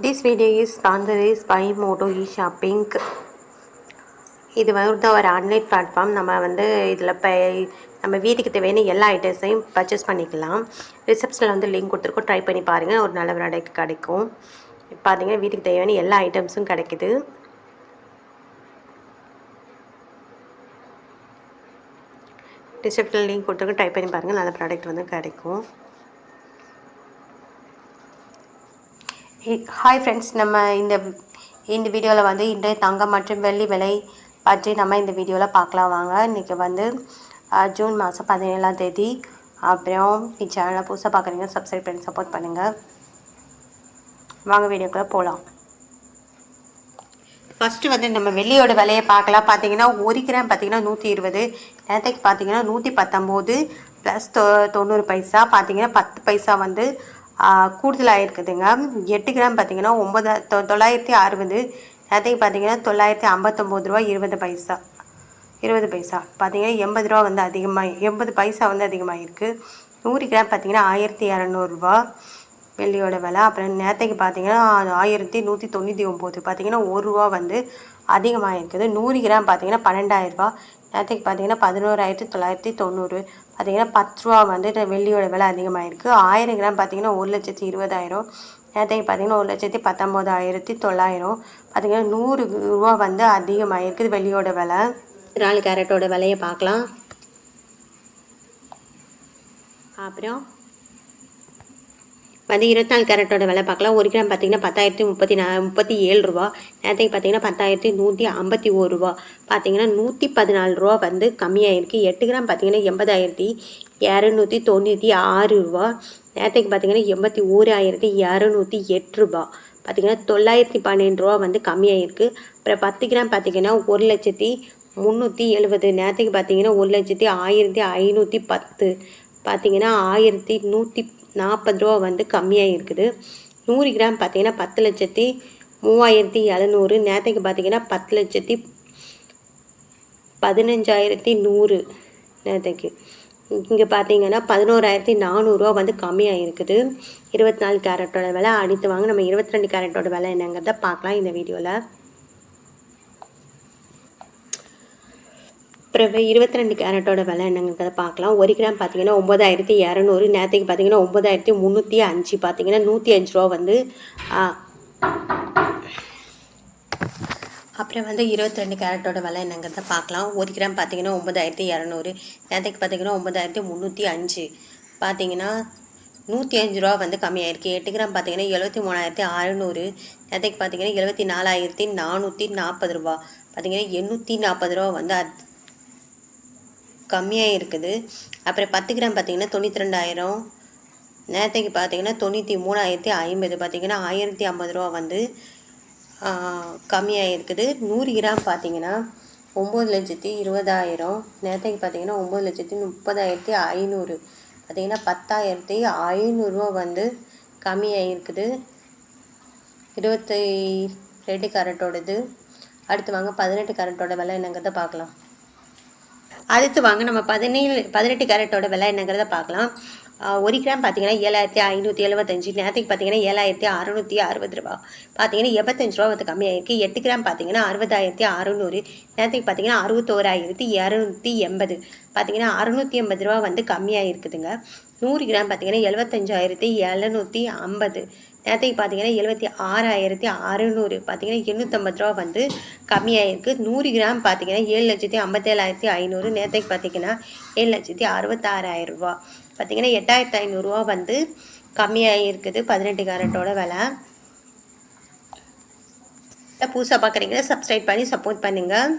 This video is sponsored by Moto e-shopping. இது வந்து ஒரு ஆன்லைன் பிளாட்ஃபார்ம். நம்ம வந்து இதில் நம்ம வீட்டுக்கு தேவையான எல்லா ஐட்டம்ஸையும் பர்ச்சேஸ் பண்ணிக்கலாம். ரிசப்ஷனில் வந்து லிங்க் கொடுத்துருக்கோம், ட்ரை பண்ணி பாருங்கள், ஒரு நல்ல ப்ராடக்ட் கிடைக்கும். பார்த்தீங்கன்னா வீட்டுக்கு தேவையான எல்லா ஐட்டம்ஸும் கிடைக்குது. ரிசப்ஷனில் லிங்க் கொடுத்துருக்கோம், ட்ரை பண்ணி பாருங்கள், நல்ல ப்ராடக்ட் வந்து கிடைக்கும். ஹாய் ஃப்ரெண்ட்ஸ், நம்ம இந்த வீடியோவில் வந்து இன்றைய தங்கம் மற்றும் வெள்ளி விலை பற்றி நம்ம இந்த வீடியோவில் பார்க்கலாம் வாங்க. இன்றைக்கி வந்து ஜூன் மாதம் 17ஆம் தேதி. அப்புறம் இந்த சேனலை புதுசாக பார்க்குறீங்க, சப்ஸ்கிரைப் பண்ணி சப்போர்ட் பண்ணுங்கள். வாங்க வீடியோக்குள்ளே போகலாம். ஃபஸ்ட்டு வந்து நம்ம வெள்ளியோட விலையை பார்க்கலாம். பார்த்தீங்கன்னா 1 கிராம் பார்த்தீங்கன்னா 120, நேரத்துக்கு பார்த்தீங்கன்னா 119 ப்ளஸ் 90 பைசா. பார்த்தீங்கன்னா 10 பைசா வந்து கூடுதலாக இருக்குதுங்க. 8 கிராம் பார்த்தீங்கன்னா 960, நேரத்துக்கு பார்த்தீங்கன்னா 959 ரூபா 20 பைசா. பார்த்தீங்கன்னா 80 ரூபா வந்து அதிகமாக, 80 பைசா வந்து அதிகமாக இருக்குது. 100 கிராம் பார்த்தீங்கன்னா 1200 ரூபா வெள்ளியோட விலை. அப்புறம் நேரத்துக்கு பார்த்தீங்கன்னா 1199, பார்த்தீங்கன்னா 1 ரூபா வந்து அதிகமாக இருக்குது. 100 கிராம் பார்த்தீங்கன்னா 12,000 ரூபா, நேரத்துக்கு பார்த்தீங்கன்னா 11,990, பார்த்தீங்கன்னா 10 ரூபா வந்து வெள்ளியோட விலை அதிகமாக இருக்குது. 1000 கிராம் பார்த்தீங்கன்னா 1,20,000, நேரத்துக்கு பார்த்தீங்கன்னா 1,19,900, பார்த்தீங்கன்னா 100 ரூபா வந்து அதிகமாக இருக்குது வெள்ளியோட விலை. 4 கேரட்டோட விலையை பார்க்கலாம். அப்புறம் வந்து 24 கேரட்டோட விலை பார்க்கலாம். 1 கிராம் பார்த்தீங்கன்னா 10,037 ரூபா, நேரத்துக்கு பார்த்தீங்கன்னா 10,151 ரூபா, பார்த்தீங்கன்னா 114 ரூபா வந்து கம்மியாக இருக்குது. 8 கிராம் பார்த்தீங்கன்னா 80,296 ரூபா, நேரத்துக்கு பார்த்தீங்கன்னா 81,208 ரூபா, பார்த்தீங்கன்னா 912 ரூபா வந்து கம்மியாக இருக்குது. அப்புறம் 10 கிராம் பார்த்தீங்கன்னா 1,370, நேரத்துக்கு பார்த்தீங்கன்னா 1,01,510, பார்த்தீங்கன்னா 1,140 ரூபா வந்து கம்மியாக இருக்குது. 100 கிராம் பார்த்தீங்கன்னா 10,03,700, நேரத்துக்கு பார்த்தீங்கன்னா 10,15,100, நேரத்துக்கு இங்கே பார்த்தீங்கன்னா 11,400 ரூபா வந்து கம்மியாக இருக்குது. 24 கேரட்டோட விலை. அடுத்து வாங்க நம்ம 22 கேரட்டோட விலை என்னங்கிறத பார்க்கலாம் இந்த வீடியோவில். அப்புறம் 22 கேரட்டோட விலை என்னங்கிறத பார்க்கலாம். 1 கிராம் பார்த்தீங்கன்னா 9,200, நேரத்துக்கு பார்த்தீங்கன்னா 9,305, பார்த்தீங்கன்னா 105 ரூபா வந்து. அப்புறம் வந்து 22 கேரட்டோட விலை என்னங்கிறத பார்க்கலாம். 1 கிராம் பார்த்தீங்கன்னா 9,200, நேரத்துக்கு பார்த்தீங்கன்னா 9,305, பார்த்தீங்கன்னா 105 ரூபா வந்து கம்மியாயிருக்கு. 8 கிராம் பார்த்தீங்கன்னா 73,600, நேரத்துக்கு பார்த்தீங்கன்னா 74,440 ரூபா, பார்த்தீங்கன்னா 840 ரூபா வந்து கம்மியாக இருக்குது. அப்புறம் 10 கிராம் பார்த்தீங்கன்னா 92,000, நேரத்துக்கு பார்த்தீங்கன்னா 93,050, பார்த்தீங்கன்னா 1,050 ரூபா வந்து கம்மியாக இருக்குது. 100 கிராம் பார்த்தீங்கன்னா 9,20,000, நேரத்துக்கு பார்த்தீங்கன்னா 9,30,500, பார்த்தீங்கன்னா 10,500 ரூபா வந்து கம்மியாக இருக்குது. 22 கேரட்டோடது. அடுத்து வாங்க 18 கேரட்டோட விலை என்னங்கிறத பார்க்கலாம். அடுத்து வாங்க நம்ம 18 கேரட்டோட விலை என்னங்கிறத பார்க்கலாம். 1 கிராம் பார்த்தீங்கன்னா 7,575, நேரத்துக்கு பார்த்தீங்கன்னா 7,660 ரூபா, பார்த்தீங்கன்னா 75 ரூபா வந்து கம்மியாக இருக்குது. 8 கிராம் பார்த்தீங்கன்னா 60,600, நேரத்துக்கு பார்த்தீங்கன்னா 61,280, பார்த்தீங்கன்னா 680 ரூபா வந்து கம்மியாக இருக்குதுங்க. 100 கிராம் பார்த்தீங்கன்னா 75,750, நேரத்துக்கு பார்த்தீங்கன்னா 76,600, பார்த்தீங்கன்னா 850 ரூபா வந்து கம்மியாக இருக்குது. 100 கிராம் பார்த்தீங்கன்னா 7,57,500, நேரத்துக்கு பார்த்தீங்கன்னா 7,66,000 ரூபா, பார்த்தீங்கன்னா 8,500 ரூபா வந்து கம்மியாக இருக்குது 18 கேரட்டோட விலை. புதுசாக பார்க்குறீங்கன்னா சப்ஸ்கிரைப் பண்ணி சப்போர்ட் பண்ணுங்கள்.